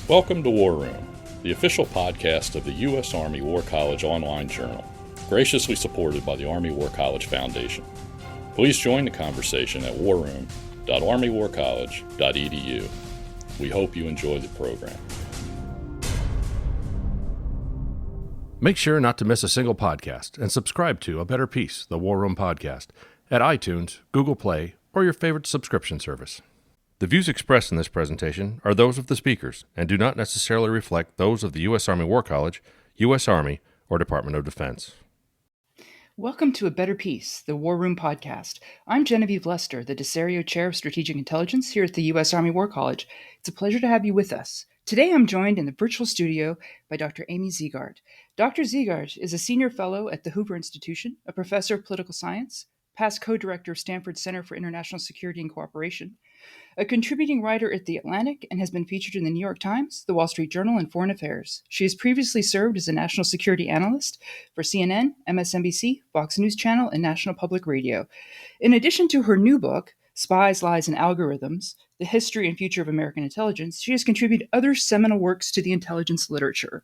Welcome to War Room, the official podcast of the U.S. Army War College online journal, graciously supported by the Army War College Foundation. Please join the conversation at warroom.armywarcollege.edu. We hope you enjoy the program. Make sure not to miss a single podcast and subscribe to A Better Peace, the War Room podcast, at iTunes, Google Play, or your favorite subscription service. The views expressed in this presentation are those of the speakers and do not necessarily reflect those of the U.S. Army War College, U.S. Army, or Department of Defense. Welcome to A Better Peace, the War Room podcast. I'm Genevieve Lester, the DeSerio Chair of Strategic Intelligence here at the U.S. Army War College. It's a pleasure to have you with us. Today I'm joined in the virtual studio by Dr. Amy Zegart. Dr. Zegart is a senior fellow at the Hoover Institution, a professor of political science, past co-director of Stanford Center for International Security and Cooperation, a contributing writer at The Atlantic, and has been featured in the New York Times, The Wall Street Journal, and Foreign Affairs. She has previously served as a national security analyst for CNN, MSNBC, Fox News Channel, and National Public Radio. In addition to her new book, Spies, Lies, and Algorithms, The History and Future of American Intelligence, she has contributed other seminal works to the intelligence literature,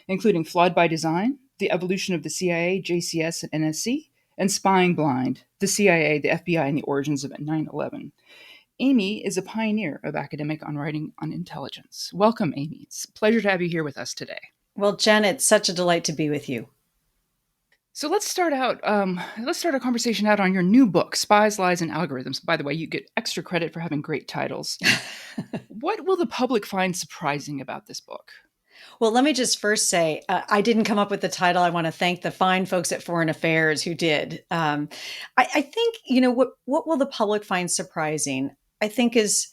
including Flawed by Design, The Evolution of the CIA, JCS, and NSC, and Spying Blind, The CIA, the FBI, and the Origins of 9/11. Amy is a pioneer of academic writing on intelligence. Welcome, Amy. It's a pleasure to have you here with us today. Well, Jen, it's such a delight to be with you. So let's start our conversation out on your new book, Spies, Lies, and Algorithms. By the way, you get extra credit for having great titles. What will the public find surprising about this book? Well, let me just first say, I didn't come up with the title. I want to thank the fine folks at Foreign Affairs who did. I think, what will the public find surprising, I think, is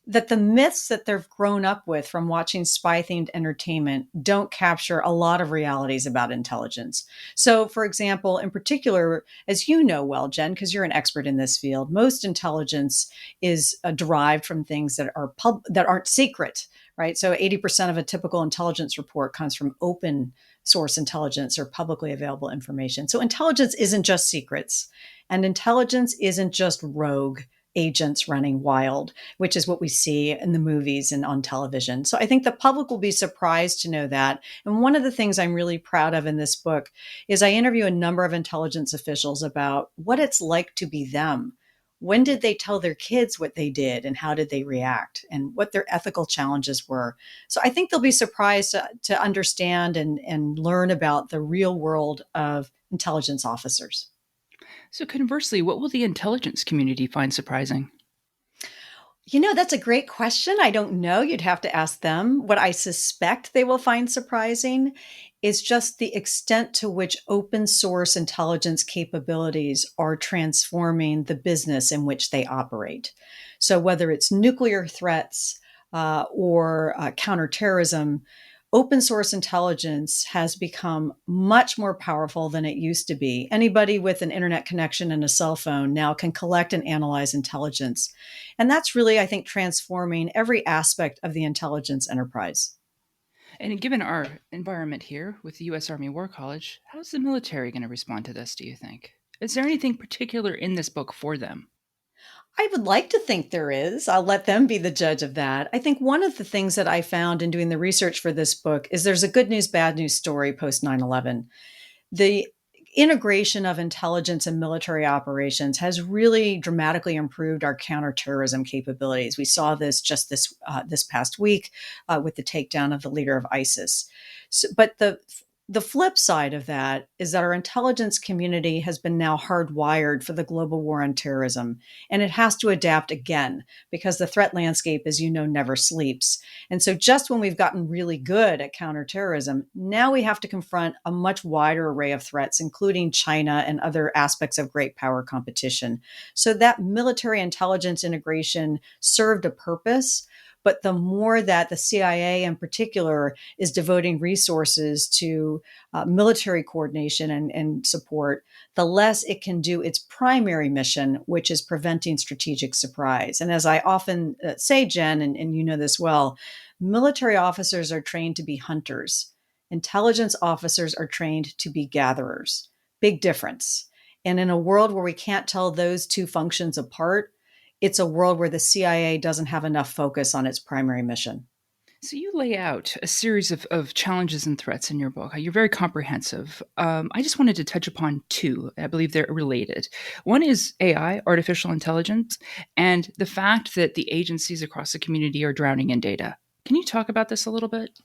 that the myths that they've grown up with from watching spy-themed entertainment don't capture a lot of realities about intelligence. So, for example, in particular, as you know well, Jen, because you're an expert in this field, most intelligence is derived from things that are that aren't secret, right? So 80% of a typical intelligence report comes from open source intelligence or publicly available information. So intelligence isn't just secrets, and intelligence isn't just rogue agents running wild, which is what we see in the movies and on television. So I think the public will be surprised to know that. And one of the things I'm really proud of in this book is I interview a number of intelligence officials about what it's like to be them. When did they tell their kids what they did and how did they react and what their ethical challenges were? So I think they'll be surprised to understand and learn about the real world of intelligence officers. So conversely, what will the intelligence community find surprising? That's a great question. I don't know. You'd have to ask them. What I suspect they will find surprising is just the extent to which open source intelligence capabilities are transforming the business in which they operate. So whether it's nuclear threats or counterterrorism, open source intelligence has become much more powerful than it used to be. Anybody with an internet connection and a cell phone now can collect and analyze intelligence. And that's really, I think, transforming every aspect of the intelligence enterprise. And given our environment here with the U.S. Army War College, how's the military going to respond to this, do you think? Is there anything particular in this book for them? I would like to think there is. I'll let them be the judge of that. I think one of the things that I found in doing the research for this book is there's a good news, bad news story post 9/11. The integration of intelligence and military operations has really dramatically improved our counterterrorism capabilities. We saw this just this past week with the takedown of the leader of ISIS. But the flip side of that is that our intelligence community has been now hardwired for the global war on terrorism, and it has to adapt again because the threat landscape, as you know, never sleeps. And so just when we've gotten really good at counterterrorism, now we have to confront a much wider array of threats, including China and other aspects of great power competition. So that military intelligence integration served a purpose. But the more that the CIA in particular is devoting resources to military coordination and support, the less it can do its primary mission, which is preventing strategic surprise. And as I often say, Jen, and you know this well, military officers are trained to be hunters. Intelligence officers are trained to be gatherers. Big difference. And in a world where we can't tell those two functions apart, it's a world where the CIA doesn't have enough focus on its primary mission. So you lay out a series of challenges and threats in your book. You're very comprehensive. I just wanted to touch upon two. I believe they're related. One is AI, artificial intelligence, and the fact that the agencies across the community are drowning in data. Can you talk about this a little bit?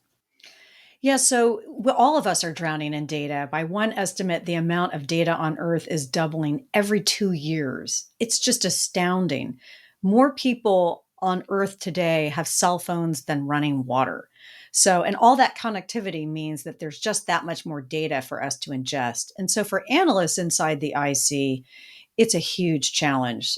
Yeah, so all of us are drowning in data. By one estimate, the amount of data on Earth is doubling every 2 years. It's just astounding. More people on Earth today have cell phones than running water. So, and all that connectivity means that there's just that much more data for us to ingest. And so, for analysts inside the IC, it's a huge challenge.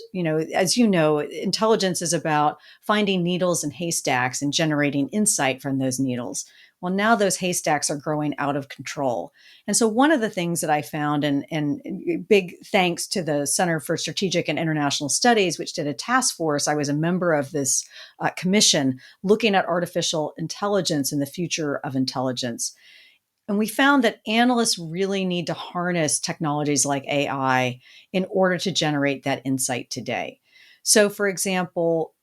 As you know, intelligence is about finding needles in haystacks and generating insight from those needles. Well, now those haystacks are growing out of control. And so one of the things that I found, and big thanks to the Center for Strategic and International Studies, which did a task force, I was a member of this commission looking at artificial intelligence and the future of intelligence. And we found that analysts really need to harness technologies like AI in order to generate that insight today. So, for example,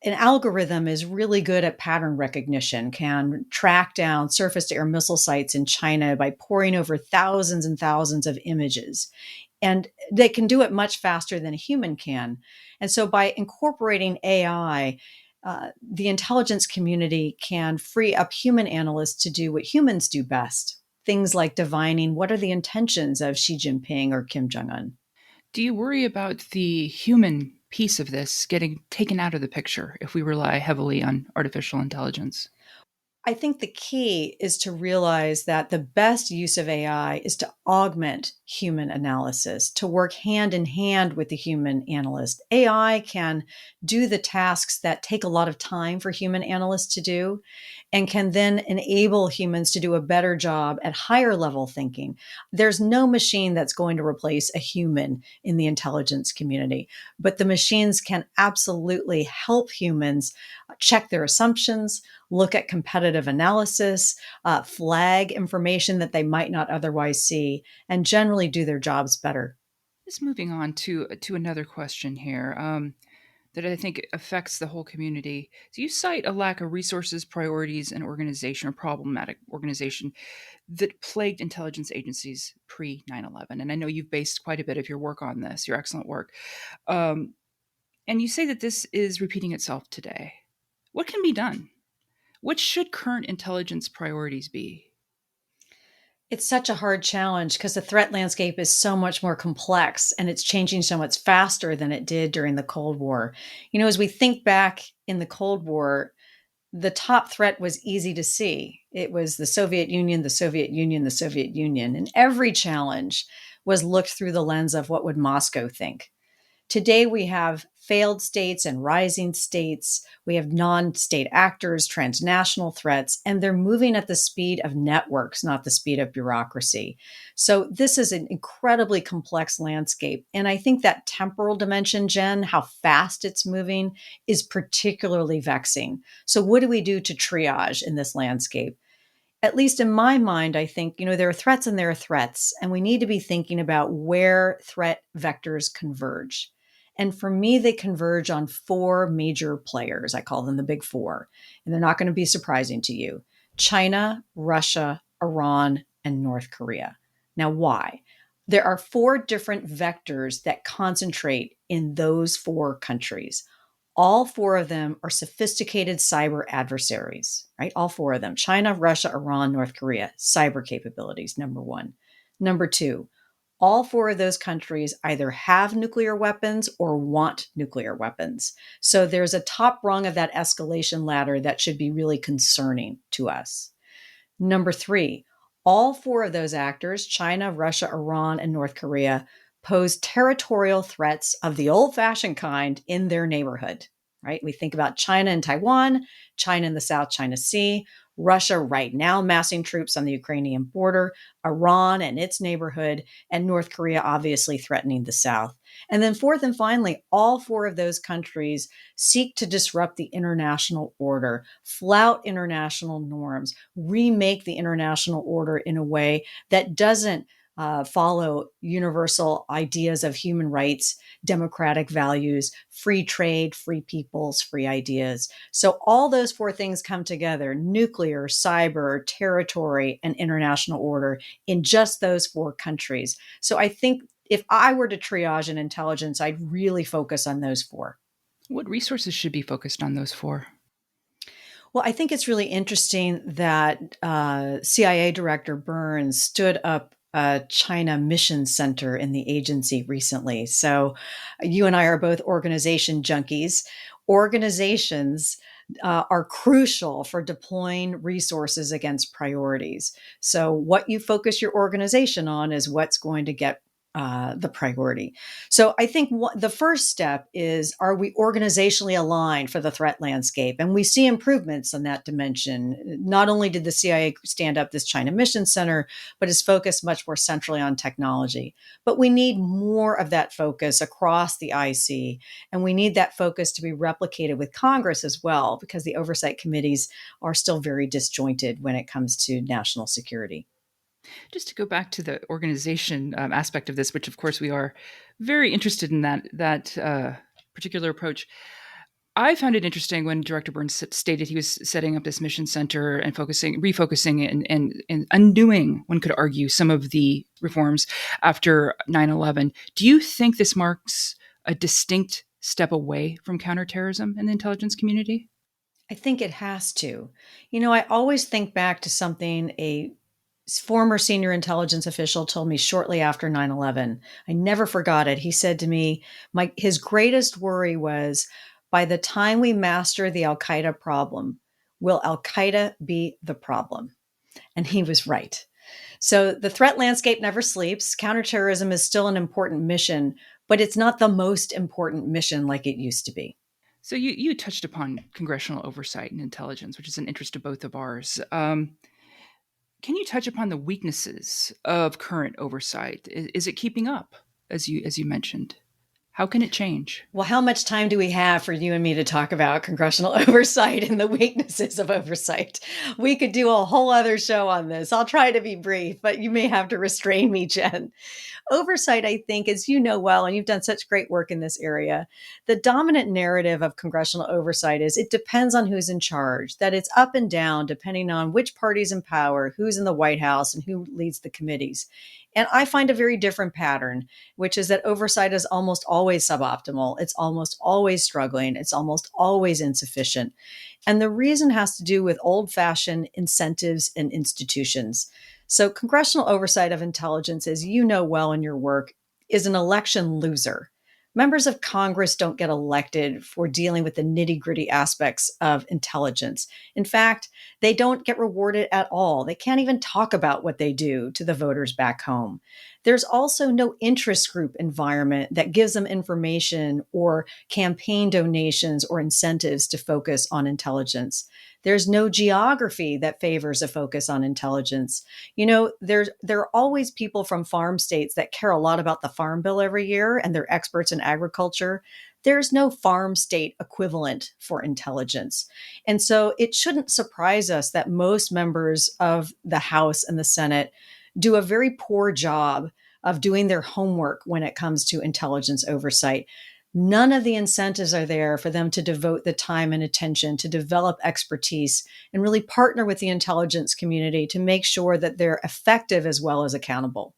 an algorithm is really good at pattern recognition, can track down surface to air missile sites in China by poring over thousands and thousands of images. And they can do it much faster than a human can. And so by incorporating AI, the intelligence community can free up human analysts to do what humans do best. Things like divining what are the intentions of Xi Jinping or Kim Jong un. Do you worry about the human piece of this getting taken out of the picture if we rely heavily on artificial intelligence? I think the key is to realize that the best use of AI is to augment human analysis, to work hand in hand with the human analyst. AI can do the tasks that take a lot of time for human analysts to do and can then enable humans to do a better job at higher level thinking. There's no machine that's going to replace a human in the intelligence community, but the machines can absolutely help humans check their assumptions, look at competitive analysis, flag information that they might not otherwise see, and generally do their jobs better. Just moving on to another question here that I think affects the whole community. Do you cite a lack of resources, priorities, and organization or problematic organization that plagued intelligence agencies pre 9/11? And I know you've based quite a bit of your work on this, your excellent work. Um, and you say that this is repeating itself today. What can be done? What should current intelligence priorities be? It's such a hard challenge because the threat landscape is so much more complex and it's changing so much faster than it did during the Cold War. As we think back in the Cold War, the top threat was easy to see. It was the Soviet Union, the Soviet Union, the Soviet Union. And every challenge was looked through the lens of what would Moscow think. Today, we have failed states and rising states. We have non state actors, transnational threats, and they're moving at the speed of networks, not the speed of bureaucracy. So, this is an incredibly complex landscape. And I think that temporal dimension, Jen, how fast it's moving, is particularly vexing. So, what do we do to triage in this landscape? At least in my mind, I think, there are threats and there are threats, and we need to be thinking about where threat vectors converge. And for me, they converge on four major players. I call them the big four, and they're not going to be surprising to you: China, Russia, Iran, and North Korea. Now, why? There are four different vectors that concentrate in those four countries. All four of them are sophisticated cyber adversaries, right? All four of them: China, Russia, Iran, North Korea, cyber capabilities, number one. Number two, all four of those countries either have nuclear weapons or want nuclear weapons. So there's a top rung of that escalation ladder that should be really concerning to us. Number three, all four of those actors, China, Russia, Iran, and North Korea, pose territorial threats of the old fashioned kind in their neighborhood, right? We think about China and Taiwan, China in the South China Sea, Russia right now massing troops on the Ukrainian border, Iran and its neighborhood, and North Korea obviously threatening the South. And then fourth and finally, all four of those countries seek to disrupt the international order, flout international norms, remake the international order in a way that doesn't follow universal ideas of human rights, democratic values, free trade, free peoples, free ideas. So all those four things come together: nuclear, cyber, territory, and international order in just those four countries. So I think if I were to triage an intelligence, I'd really focus on those four. What resources should be focused on those four? Well, I think it's really interesting that CIA Director Burns stood up a China Mission Center in the agency recently. So you and I are both organization junkies. Organizations are crucial for deploying resources against priorities. So what you focus your organization on is what's going to get the priority. So I think the first step is, are we organizationally aligned for the threat landscape? And we see improvements in that dimension. Not only did the CIA stand up this China Mission Center, but is focused much more centrally on technology. But we need more of that focus across the IC. And we need that focus to be replicated with Congress as well, because the oversight committees are still very disjointed when it comes to national security. Just to go back to the organization aspect of this, which of course we are very interested in that particular approach. I found it interesting when Director Burns stated he was setting up this mission center and refocusing and undoing, one could argue, some of the reforms after 9/11. Do you think this marks a distinct step away from counterterrorism in the intelligence community? I think it has to. I always think back to something a former senior intelligence official told me shortly after 9/11. I never forgot it. He said to me, his greatest worry was, by the time we master the Al Qaeda problem, will Al Qaeda be the problem? And he was right. So the threat landscape never sleeps. Counterterrorism is still an important mission, but it's not the most important mission like it used to be. So you touched upon congressional oversight and intelligence, which is an interest of both of ours. Can you touch upon the weaknesses of current oversight? Is it keeping up, as you mentioned? How can it change? Well, how much time do we have for you and me to talk about congressional oversight and the weaknesses of oversight? We could do a whole other show on this. I'll try to be brief, but you may have to restrain me, Jen. Oversight, I think, as you know well, and you've done such great work in this area, the dominant narrative of congressional oversight is it depends on who's in charge, that it's up and down depending on which party's in power, who's in the White House, and who leads the committees. And I find a very different pattern, which is that oversight is almost always suboptimal. It's almost always struggling. It's almost always insufficient. And the reason has to do with old-fashioned incentives and institutions. So congressional oversight of intelligence, as you know well in your work, is an election loser. Members of Congress don't get elected for dealing with the nitty-gritty aspects of intelligence. In fact, they don't get rewarded at all. They can't even talk about what they do to the voters back home. There's also no interest group environment that gives them information or campaign donations or incentives to focus on intelligence. There's no geography that favors a focus on intelligence. There are always people from farm states that care a lot about the Farm Bill every year, and they're experts in agriculture. There's no farm state equivalent for intelligence. And so it shouldn't surprise us that most members of the House and the Senate do a very poor job of doing their homework when it comes to intelligence oversight. None of the incentives are there for them to devote the time and attention to develop expertise and really partner with the intelligence community to make sure that they're effective as well as accountable.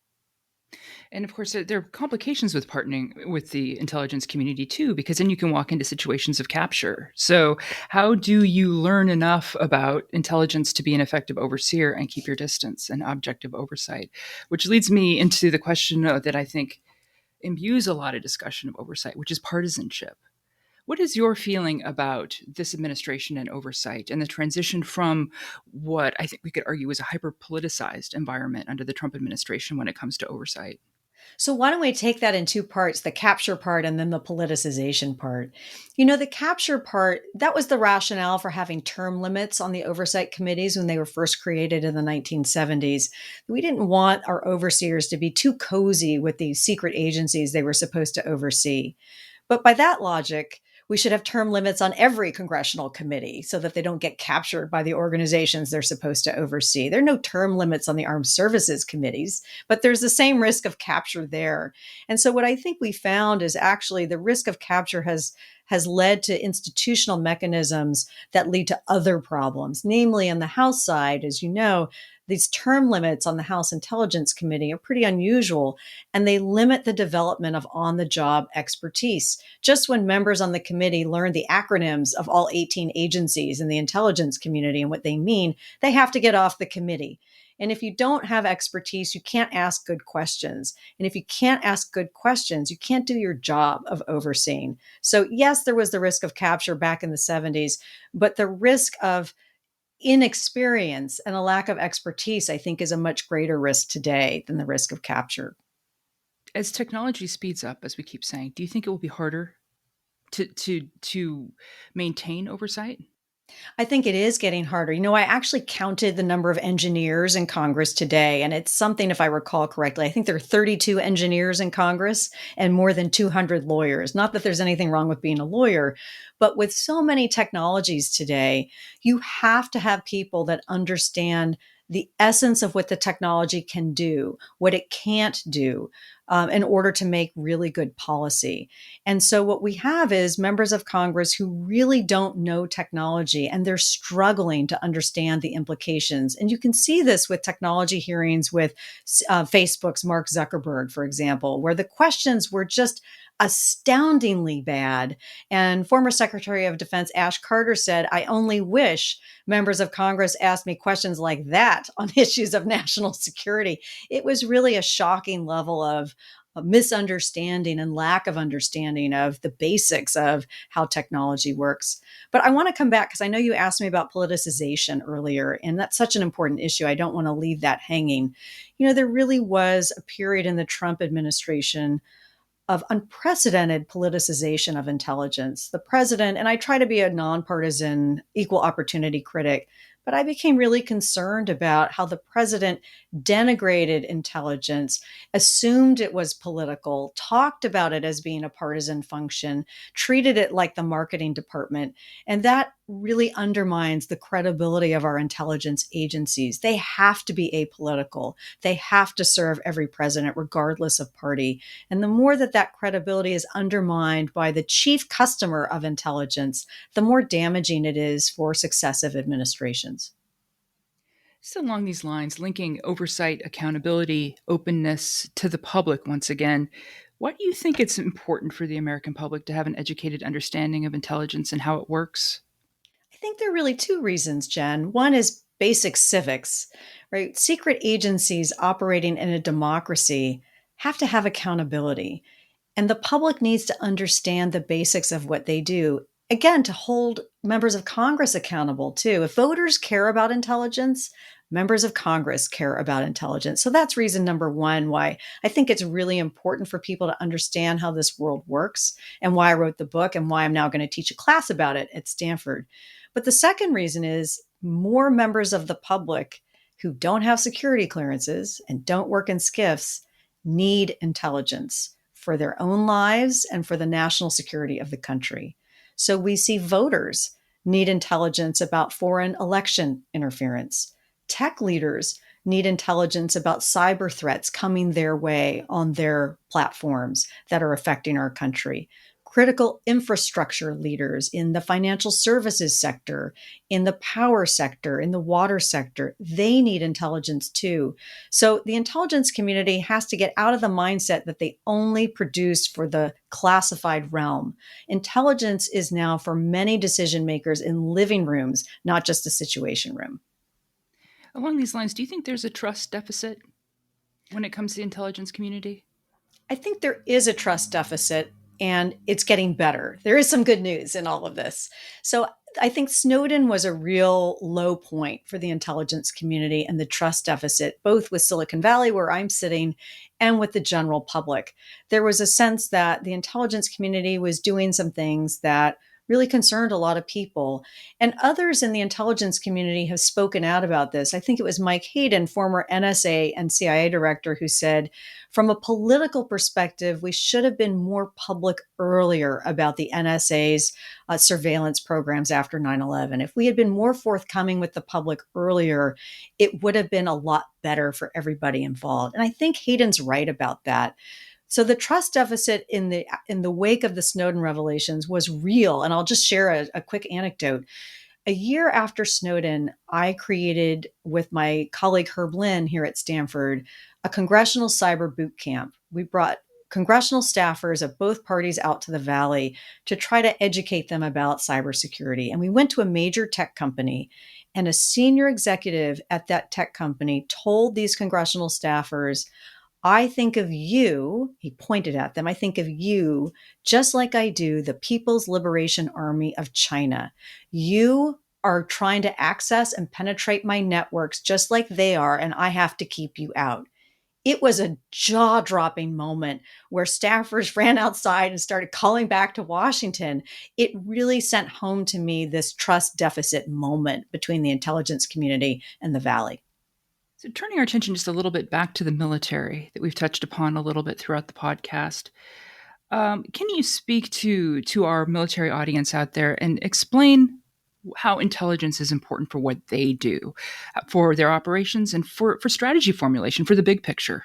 And of course, there are complications with partnering with the intelligence community too, because then you can walk into situations of capture. So how do you learn enough about intelligence to be an effective overseer and keep your distance and objective oversight? Which leads me into the question that I think imbues a lot of discussion of oversight, which is partisanship. What is your feeling about this administration and oversight and the transition from what I think we could argue is a hyper-politicized environment under the Trump administration when it comes to oversight? So why don't we take that in two parts, the capture part and then the politicization part? The capture part, that was the rationale for having term limits on the oversight committees when they were first created in the 1970s. We didn't want our overseers to be too cozy with the secret agencies they were supposed to oversee. But by that logic, We should have term limits on every congressional committee so that they don't get captured by the organizations they're supposed to oversee. There are no term limits on the armed services committees, but there's the same risk of capture there. And so what I think we found is actually the risk of capture has led to institutional mechanisms that lead to other problems. Namely, on the House side, as you know, these term limits on the House Intelligence Committee are pretty unusual, and they limit the development of on-the-job expertise. Just when members on the committee learn the acronyms of all 18 agencies in the intelligence community and what they mean, they have to get off the committee. And if you don't have expertise, you can't ask good questions. And if you can't ask good questions, you can't do your job of overseeing. So yes, there was the risk of capture back in the 70s, but the risk of inexperience and a lack of expertise, I think, is a much greater risk today than the risk of capture. As technology speeds up, as we keep saying, do you think it will be harder to maintain oversight? I think it is getting harder. I actually counted the number of engineers in Congress today, and it's something, if I recall correctly, I think there are 32 engineers in Congress and more than 200 lawyers. Not that there's anything wrong with being a lawyer, but with so many technologies today, you have to have people that understand the essence of what the technology can do, what it can't do, in order to make really good policy. And so what we have is members of Congress who really don't know technology, and they're struggling to understand the implications. And you can see this with technology hearings with Facebook's Mark Zuckerberg, for example, where the questions were just astoundingly bad. And former Secretary of Defense Ash Carter said, "I only wish members of Congress asked me questions like that on issues of national security." It was really a shocking level of misunderstanding and lack of understanding of the basics of how technology works. But I want to come back because I know you asked me about politicization earlier, and that's such an important issue. I don't want to leave that hanging. There really was a period in the Trump administration of unprecedented politicization of intelligence. The president, and I try to be a nonpartisan, equal opportunity critic, but I became really concerned about how the president denigrated intelligence, assumed it was political, talked about it as being a partisan function, treated it like the marketing department. And that really undermines the credibility of our intelligence agencies. They have to be apolitical. They have to serve every president, regardless of party. And the more that credibility is undermined by the chief customer of intelligence, the more damaging it is for successive administrations. So along these lines, linking oversight, accountability, openness to the public once again, why do you think it's important for the American public to have an educated understanding of intelligence and how it works? I think there are really two reasons, Jen. One is basic civics, right? Secret agencies operating in a democracy have to have accountability. And the public needs to understand the basics of what they do. Again, to hold members of Congress accountable too. If voters care about intelligence, members of Congress care about intelligence. So that's reason number one why I think it's really important for people to understand how this world works and why I wrote the book and why I'm now going to teach a class about it at Stanford. But the second reason is more members of the public who don't have security clearances and don't work in SCIFs need intelligence for their own lives and for the national security of the country. So we see voters need intelligence about foreign election interference. Tech leaders need intelligence about cyber threats coming their way on their platforms that are affecting our country. Critical infrastructure leaders in the financial services sector, in the power sector, in the water sector, they need intelligence too. So the intelligence community has to get out of the mindset that they only produce for the classified realm. Intelligence is now for many decision makers in living rooms, not just a situation room. Along these lines, do you think there's a trust deficit when it comes to the intelligence community? I think there is a trust deficit and it's getting better. There is some good news in all of this. So I think Snowden was a real low point for the intelligence community and the trust deficit, both with Silicon Valley, where I'm sitting, and with the general public. There was a sense that the intelligence community was doing some things that really concerned a lot of people. And others in the intelligence community have spoken out about this. I think it was Mike Hayden, former NSA and CIA director, who said, from a political perspective, we should have been more public earlier about the NSA's surveillance programs after 9/11. If we had been more forthcoming with the public earlier, it would have been a lot better for everybody involved. And I think Hayden's right about that. So the trust deficit in the wake of the Snowden revelations was real. And I'll just share a quick anecdote. A year after Snowden, I created with my colleague Herb Lynn here at Stanford a congressional cyber boot camp. We brought congressional staffers of both parties out to the Valley to try to educate them about cybersecurity. And we went to a major tech company, and a senior executive at that tech company told these congressional staffers, I think of you, he pointed at them, I think of you just like I do the People's Liberation Army of China. You are trying to access and penetrate my networks just like they are, and I have to keep you out. It was a jaw-dropping moment where staffers ran outside and started calling back to Washington. It really sent home to me this trust deficit moment between the intelligence community and the Valley. So, turning our attention just a little bit back to the military that we've touched upon a little bit throughout the podcast, can you speak to our military audience out there and explain how intelligence is important for what they do, for their operations, and for strategy formulation, for the big picture?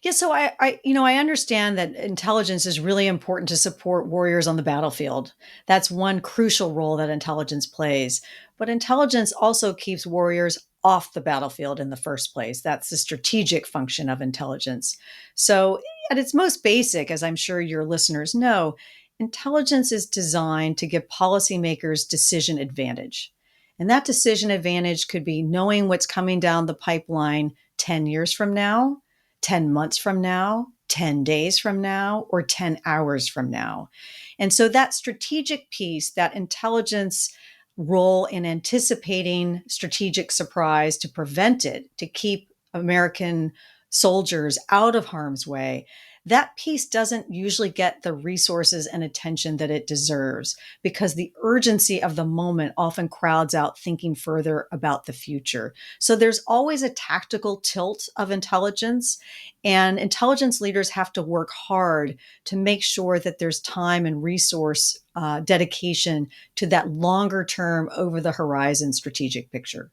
Yeah, so I understand that intelligence is really important to support warriors on the battlefield. That's one crucial role that intelligence plays. But intelligence also keeps warriors off the battlefield in the first place. That's the strategic function of intelligence. So, at its most basic, as I'm sure your listeners know, intelligence is designed to give policymakers decision advantage. And that decision advantage could be knowing what's coming down the pipeline 10 years from now, 10 months from now, 10 days from now, or 10 hours from now. And so that strategic piece, that intelligence role in anticipating strategic surprise to prevent it, to keep American soldiers out of harm's way, that piece doesn't usually get the resources and attention that it deserves because the urgency of the moment often crowds out thinking further about the future. So there's always a tactical tilt of intelligence, and intelligence leaders have to work hard to make sure that there's time and resource dedication to that longer term, over the horizon strategic picture.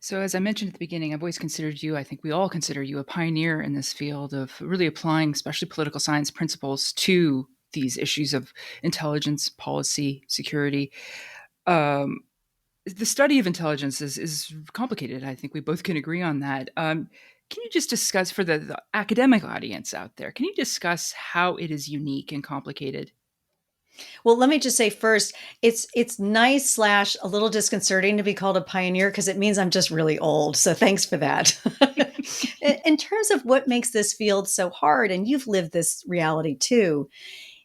So, as I mentioned at the beginning, I've always considered you, I think we all consider you a pioneer in this field of really applying, especially political science principles to these issues of intelligence, policy, security. Um, the study of intelligence is complicated. I think we both can agree on that. Can you just discuss for the academic audience out there, can you discuss how it is unique and complicated? Well, let me just say first, it's nice slash a little disconcerting to be called a pioneer because it means I'm just really old. So thanks for that. In terms of what makes this field so hard, and you've lived this reality too,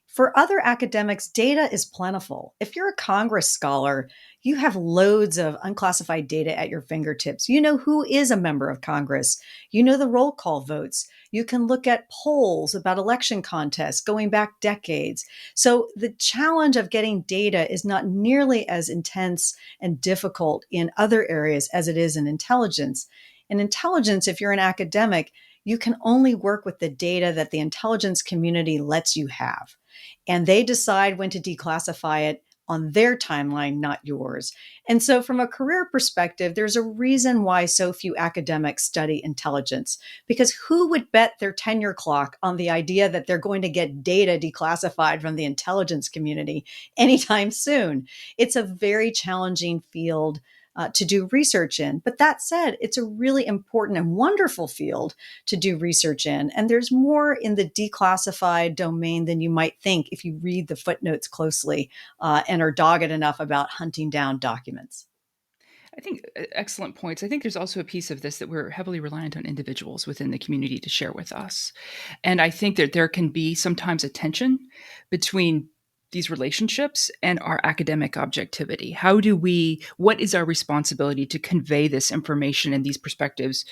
for other academics, data is plentiful. If you're a Congress scholar, you have loads of unclassified data at your fingertips. You know who is a member of Congress. You know the roll call votes. You can look at polls about election contests going back decades. So the challenge of getting data is not nearly as intense and difficult in other areas as it is in intelligence. In intelligence, if you're an academic, you can only work with the data that the intelligence community lets you have. And they decide when to declassify it on their timeline, not yours. And so from a career perspective, there's a reason why so few academics study intelligence, because who would bet their tenure clock on the idea that they're going to get data declassified from the intelligence community anytime soon? It's a very challenging field to do research in. But that said, it's a really important and wonderful field to do research in. And there's more in the declassified domain than you might think if you read the footnotes closely and are dogged enough about hunting down documents. I think excellent points. I think there's also a piece of this that we're heavily reliant on individuals within the community to share with us. And I think that there can be sometimes a tension between these relationships and our academic objectivity. What is our responsibility to convey this information and these perspectives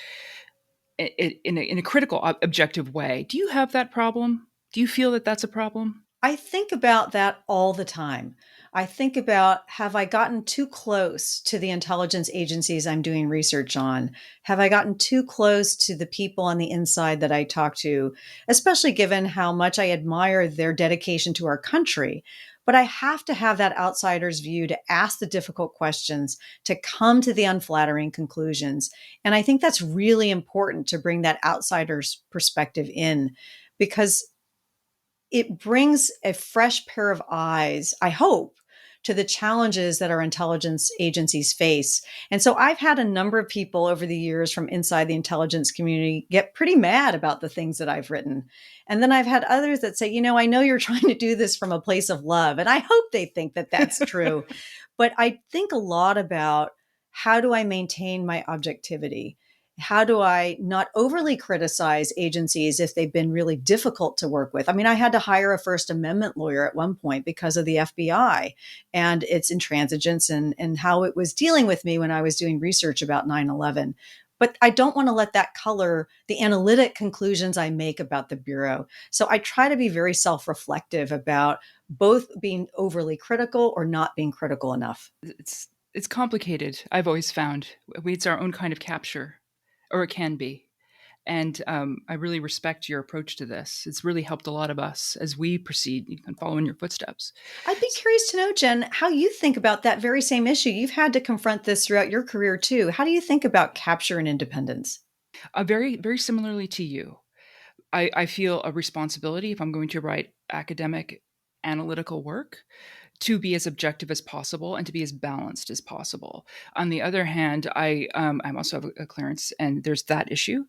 in a critical, objective way? Do you have that problem? Do you feel that that's a problem? I think about that all the time. I think about, have I gotten too close to the intelligence agencies I'm doing research on? Have I gotten too close to the people on the inside that I talk to, especially given how much I admire their dedication to our country? But I have to have that outsider's view to ask the difficult questions, to come to the unflattering conclusions. And I think that's really important to bring that outsider's perspective in, because it brings a fresh pair of eyes, I hope, to the challenges that our intelligence agencies face. And so I've had a number of people over the years from inside the intelligence community get pretty mad about the things that I've written. And then I've had others that say, I know you're trying to do this from a place of love. And I hope they think that that's true. But I think a lot about, how do I maintain my objectivity? How do I not overly criticize agencies if they've been really difficult to work with? I mean, I had to hire a First Amendment lawyer at one point because of the FBI and its intransigence and how it was dealing with me when I was doing research about 9/11. But I don't want to let that color the analytic conclusions I make about the Bureau. So I try to be very self-reflective about both being overly critical or not being critical enough. It's complicated. I've always found it's our own kind of capture, or it can be. And I really respect your approach to this. It's really helped a lot of us as we proceed and follow in your footsteps. I'd be curious to know, Jen, how you think about that very same issue. You've had to confront this throughout your career too. How do you think about capture and independence? Very, very similarly to you. I feel a responsibility, if I'm going to write academic analytical work, to be as objective as possible and to be as balanced as possible. On the other hand, I also have a clearance, and there's that issue.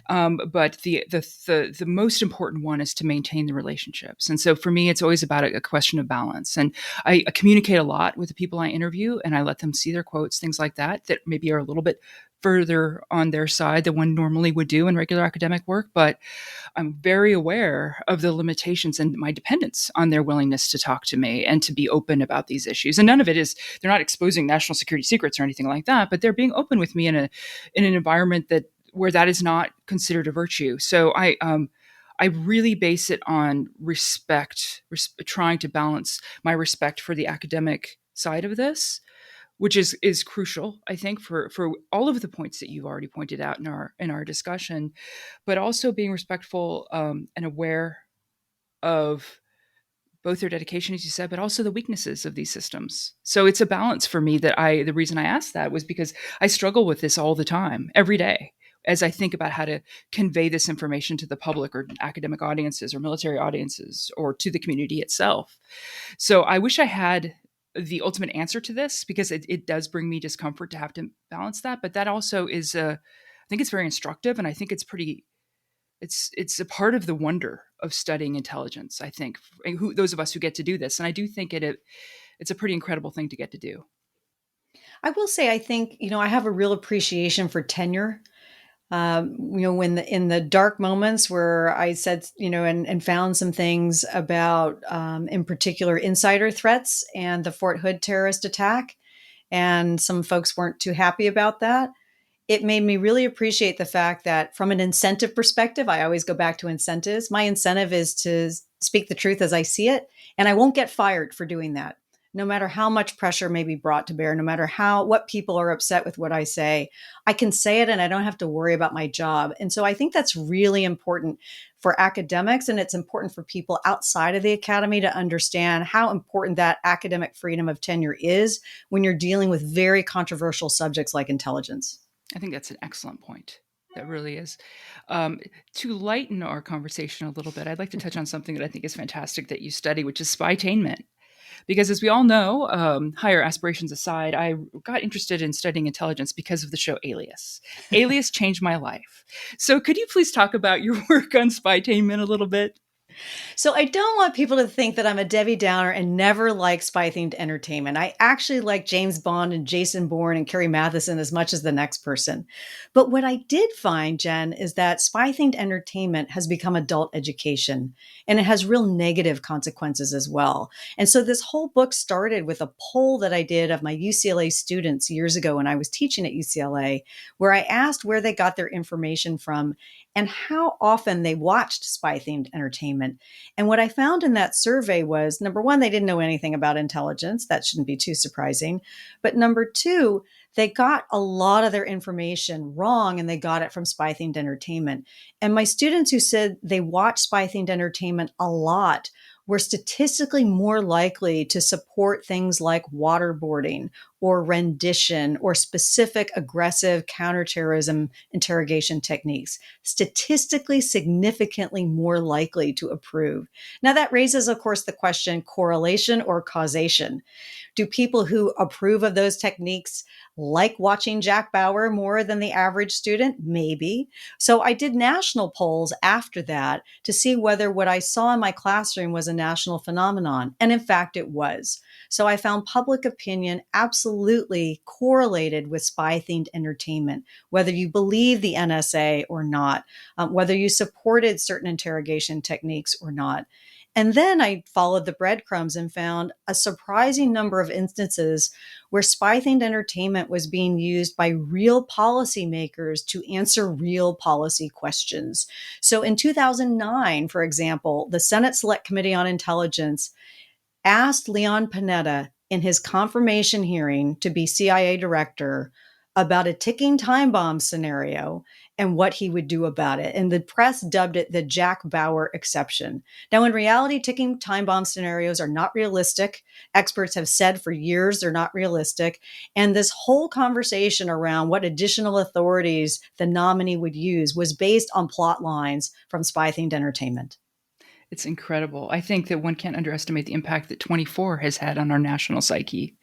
But the most important one is to maintain the relationships. And so for me, it's always about a question of balance. And I communicate a lot with the people I interview, and I let them see their quotes, things like that maybe are a little bit further on their side than one normally would do in regular academic work. But I'm very aware of the limitations and my dependence on their willingness to talk to me and to be open about these issues. And none of it is, they're not exposing national security secrets or anything like that, but they're being open with me in an environment where that is not considered a virtue. So I really base it on respect, trying to balance my respect for the academic side of this, which is crucial, I think, for all of the points that you've already pointed out in our discussion, but also being respectful and aware of both their dedication, as you said, but also the weaknesses of these systems. So it's a balance for me the reason I asked that was because I struggle with this all the time, every day, as I think about how to convey this information to the public or academic audiences or military audiences or to the community itself. So I wish I had the ultimate answer to this, because it does bring me discomfort to have to balance that. But that also is, I think it's very instructive, and I think it's a part of the wonder of studying intelligence, I think, those of us who get to do this. And I do think it's a pretty incredible thing to get to do. I will say, I think, I have a real appreciation for tenure. When in the dark moments where I said, and found some things about, in particular, insider threats and the Fort Hood terrorist attack, and some folks weren't too happy about that, it made me really appreciate the fact that from an incentive perspective, I always go back to incentives. My incentive is to speak the truth as I see it, and I won't get fired for doing that. No matter how much pressure may be brought to bear, no matter what people are upset with what I say, I can say it and I don't have to worry about my job. And so I think that's really important for academics, and it's important for people outside of the academy to understand how important that academic freedom of tenure is when you're dealing with very controversial subjects like intelligence. I think that's an excellent point. That really is. To lighten our conversation a little bit, I'd like to touch on something that I think is fantastic that you study, which is spytainment. Because as we all know, higher aspirations aside, I got interested in studying intelligence because of the show Alias. Alias changed my life. So could you please talk about your work on spytainment a little bit? So I don't want people to think that I'm a Debbie Downer and never like spy-themed entertainment. I actually like James Bond and Jason Bourne and Carrie Mathison as much as the next person. But what I did find, Jen, is that spy-themed entertainment has become adult education, and it has real negative consequences as well. And so this whole book started with a poll that I did of my UCLA students years ago when I was teaching at UCLA, where I asked where they got their information from. and how often they watched spy-themed entertainment. And what I found in that survey was, number one, they didn't know anything about intelligence. That shouldn't be too surprising. But number two, they got a lot of their information wrong, and they got it from spy-themed entertainment. And my students who said they watch spy-themed entertainment a lot were statistically more likely to support things like waterboarding or rendition or specific aggressive counterterrorism interrogation techniques, statistically significantly more likely to approve. Now, that raises, of course, the question, correlation or causation. Do people who approve of those techniques like watching Jack Bauer more than the average student? Maybe. So I did national polls after that to see whether what I saw in my classroom was a national phenomenon. And in fact, it was. So I found public opinion absolutely correlated with spy-themed entertainment, whether you believe the NSA or not, whether you supported certain interrogation techniques or not. And then I followed the breadcrumbs and found a surprising number of instances where spy-themed entertainment was being used by real policymakers to answer real policy questions. So in 2009, for example, the Senate Select Committee on Intelligence asked Leon Panetta in his confirmation hearing to be CIA director about a ticking time bomb scenario and what he would do about it. And the press dubbed it the Jack Bauer exception. Now, in reality, ticking time bomb scenarios are not realistic. Experts have said for years they're not realistic. And this whole conversation around what additional authorities the nominee would use was based on plot lines from spy-themed entertainment. It's incredible. I think that one can't underestimate the impact that 24 has had on our national psyche.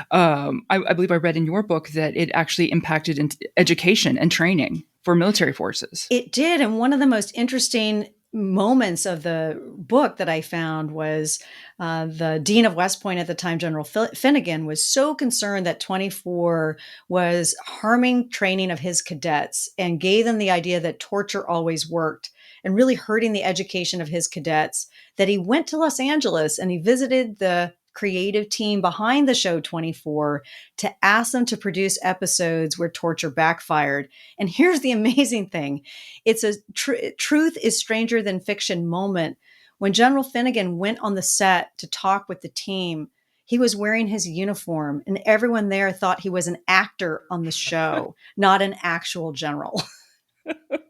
I believe I read in your book that it actually impacted education and training for military forces. It did. And one of the most interesting moments of the book that I found was the dean of West Point at the time, General Finnegan, was so concerned that 24 was harming training of his cadets and gave them the idea that torture always worked and really hurting the education of his cadets, that he went to Los Angeles and he visited the creative team behind the show 24 to ask them to produce episodes where torture backfired. And here's the amazing thing. It's a truth is stranger than fiction moment. When General Finnegan went on the set to talk with the team, he was wearing his uniform and everyone there thought he was an actor on the show, not an actual general.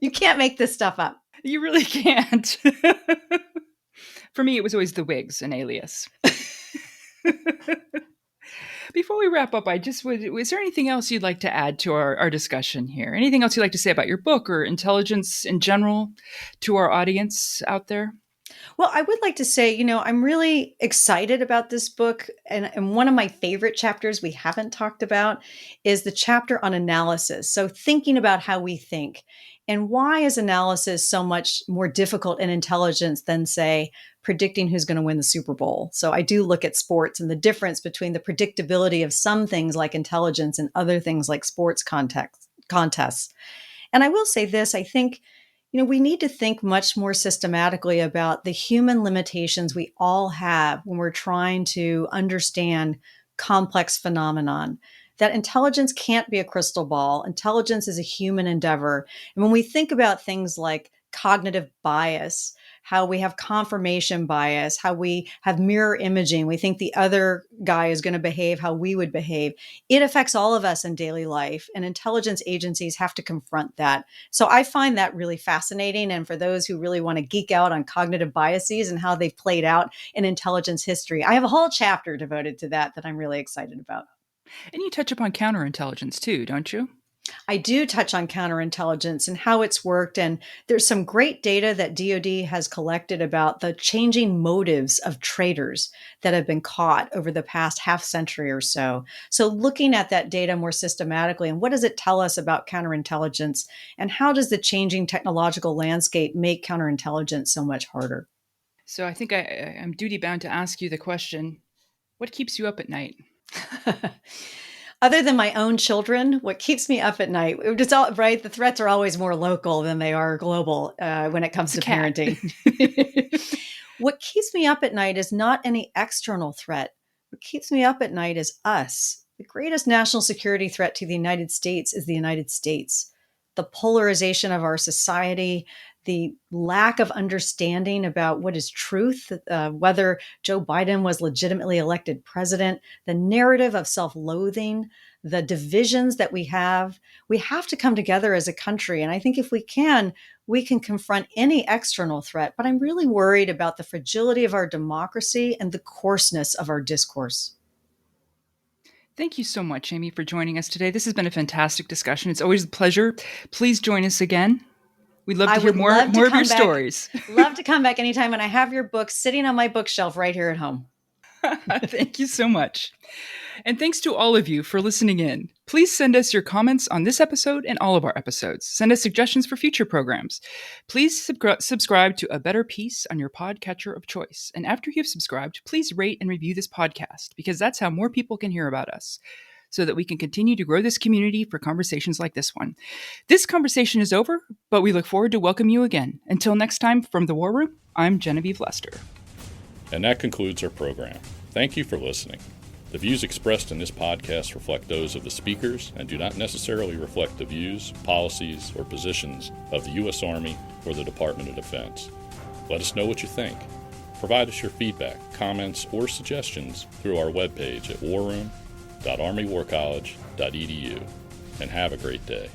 You can't make this stuff up. You really can't. For me, it was always the wigs, an alias. Before we wrap up, is there anything else you'd like to add to our discussion here? Anything else you'd like to say about your book or intelligence in general to our audience out there? Well, I would like to say, I'm really excited about this book. And one of my favorite chapters we haven't talked about is the chapter on analysis. So thinking about how we think. And why is analysis so much more difficult in intelligence than, say, predicting who's going to win the Super Bowl? So I do look at sports and the difference between the predictability of some things like intelligence and other things like sports contests. And I will say this, I think, we need to think much more systematically about the human limitations we all have when we're trying to understand complex phenomenon. That intelligence can't be a crystal ball. Intelligence is a human endeavor. And when we think about things like cognitive bias, how we have confirmation bias, how we have mirror imaging, we think the other guy is going to behave how we would behave. It affects all of us in daily life, and intelligence agencies have to confront that. So I find that really fascinating. And for those who really want to geek out on cognitive biases and how they've played out in intelligence history, I have a whole chapter devoted to that I'm really excited about. And you touch upon counterintelligence too, don't you? I do touch on counterintelligence and how it's worked. And there's some great data that DoD has collected about the changing motives of traitors that have been caught over the past half century or so. So looking at that data more systematically, and what does it tell us about counterintelligence? And how does the changing technological landscape make counterintelligence so much harder? So I think I'm duty bound to ask you the question, what keeps you up at night? Other than my own children, what keeps me up at night, it's all right. The threats are always more local than they are global when it comes to parenting. What keeps me up at night is not any external threat. What keeps me up at night is us. The greatest national security threat to the United States is the United States. the polarization of our society, the lack of understanding about what is truth, whether Joe Biden was legitimately elected president, the narrative of self-loathing, the divisions that we have to come together as a country. And I think if we can confront any external threat. But I'm really worried about the fragility of our democracy and the coarseness of our discourse. Thank you so much, Amy, for joining us today. This has been a fantastic discussion. It's always a pleasure. Please join us again. We'd love to hear more of your stories. Love to come back anytime. And I have your book sitting on my bookshelf right here at home. Thank you so much. And thanks to all of you for listening in. Please send us your comments on this episode and all of our episodes. Send us suggestions for future programs. Please subscribe to A Better Piece on your podcatcher of choice. And after you've subscribed, please rate and review this podcast, because that's how more people can hear about us, so that we can continue to grow this community for conversations like this one. This conversation is over, but we look forward to welcome you again. Until next time, from the War Room, I'm Genevieve Lester. And that concludes our program. Thank you for listening. The views expressed in this podcast reflect those of the speakers and do not necessarily reflect the views, policies, or positions of the U.S. Army or the Department of Defense. Let us know what you think. Provide us your feedback, comments, or suggestions through our webpage at warroom.armywarcollege.edu, and have a great day.